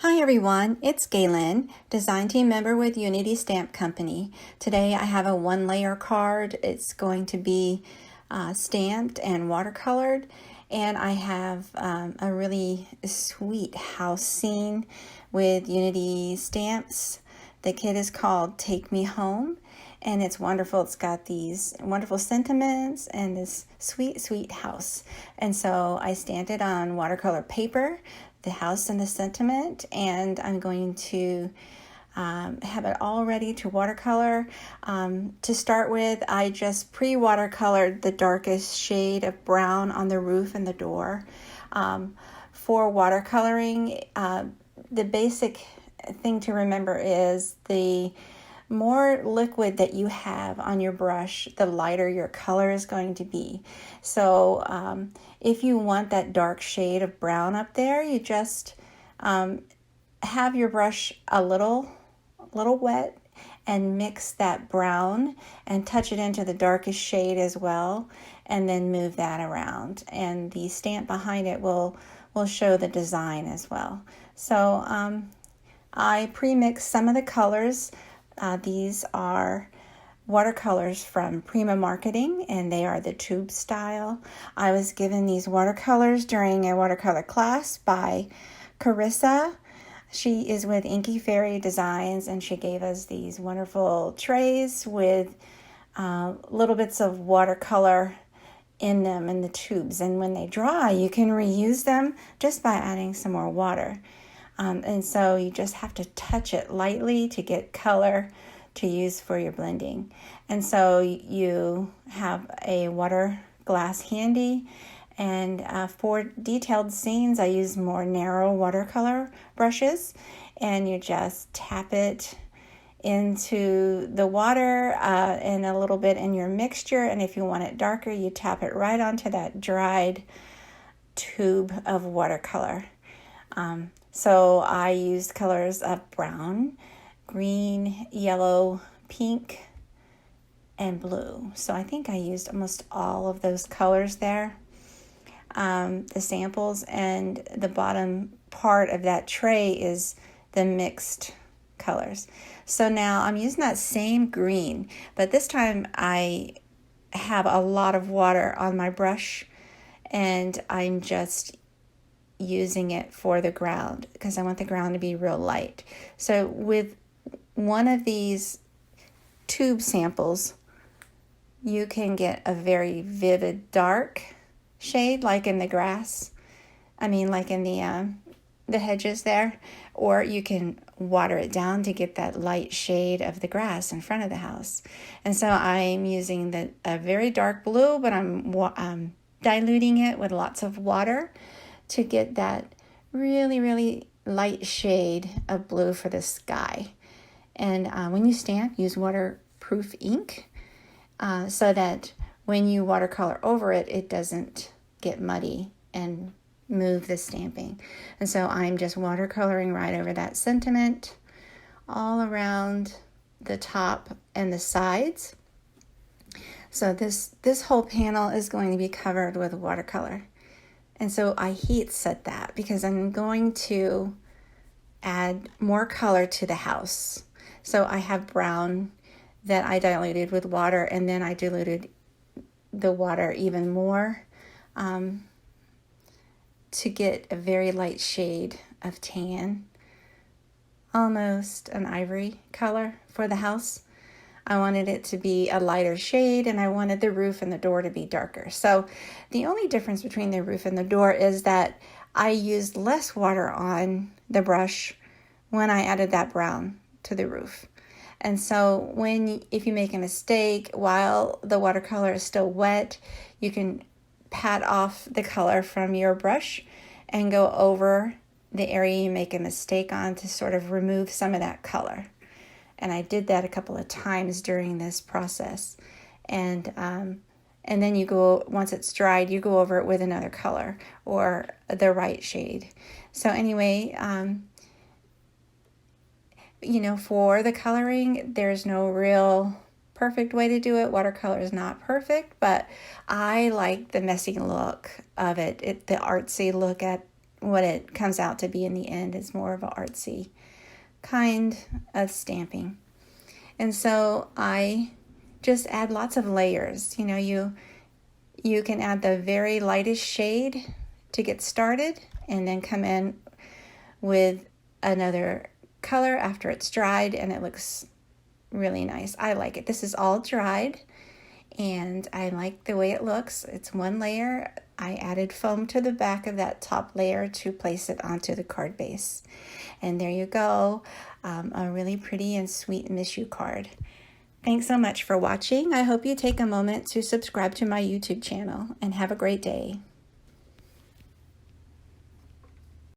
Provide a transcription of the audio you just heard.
Hi everyone, it's Galen, design team member with Unity Stamp Company. Today I have a one-layer card. It's going to be stamped and watercolored, and I have a really sweet house scene with Unity stamps. The kit is called Take Me Home, and it's wonderful. It's got these wonderful sentiments and this sweet, sweet house. And so I stamped it on watercolor paper, the house and the sentiment, and I'm going to have it all ready to watercolor. To start with, I just pre-watercolored the darkest shade of brown on the roof and the door. For watercoloring, the basic thing to remember is the more liquid that you have on your brush, the lighter your color is going to be. So if you want that dark shade of brown up there, you just have your brush a little wet and mix that brown and touch it into the darkest shade as well, and then move that around. And the stamp behind it will show the design as well. So I pre-mixed some of the colors. These are watercolors from Prima Marketing, and they are the tube style. I was given these watercolors during a watercolor class by Carissa. She is with Inky Fairy Designs, and she gave us these wonderful trays with little bits of watercolor in them in the tubes. And when they dry, you can reuse them just by adding some more water. And so you just have to touch it lightly to get color to use for your blending. And so you have a water glass handy, and for detailed scenes I use more narrow watercolor brushes, and you just tap it into the water and a little bit in your mixture, and if you want it darker, you tap it right onto that dried tube of watercolor. So I used colors of brown, green, yellow, pink, and blue. So I think I used almost all of those colors there. The samples, and the bottom part of that tray is the mixed colors. So now I'm using that same green, but this time I have a lot of water on my brush, and I'm just using it for the ground because I want the ground to be real light. So with one of these tube samples, you can get a very vivid dark shade, like in the grass. Like in the hedges there, or you can water it down to get that light shade of the grass in front of the house. And so I'm using a very dark blue, but I'm diluting it with lots of water to get that really, really light shade of blue for the sky. And when you stamp, use waterproof ink so that when you watercolor over it, it doesn't get muddy and move the stamping. And so I'm just watercoloring right over that sentiment, all around the top and the sides. So this whole panel is going to be covered with watercolor. And so I heat set that because I'm going to add more color to the house. So I have brown that I diluted with water, and then I diluted the water even more to get a very light shade of tan, almost an ivory color for the house. I wanted it to be a lighter shade, and I wanted the roof and the door to be darker. So the only difference between the roof and the door is that I used less water on the brush when I added that brown to the roof. And so if you make a mistake while the watercolor is still wet, you can pat off the color from your brush and go over the area you make a mistake on to sort of remove some of that color. And I did that a couple of times during this process. And then you go, once it's dried, you go over it with another color or the right shade. So anyway, for the coloring, there's no real perfect way to do it. Watercolor is not perfect, but I like the messy look of it, the artsy look what it comes out to be in the end. It's more of an artsy kind of stamping. And so I just add lots of layers. You know, you can add the very lightest shade to get started and then come in with another color after it's dried, and it looks really nice. I like it. This is all dried and I like the way it looks. It's one layer. I added foam to the back of that top layer to place it onto the card base. And there you go, a really pretty and sweet Miss You card. Thanks so much for watching. I hope you take a moment to subscribe to my YouTube channel, and have a great day.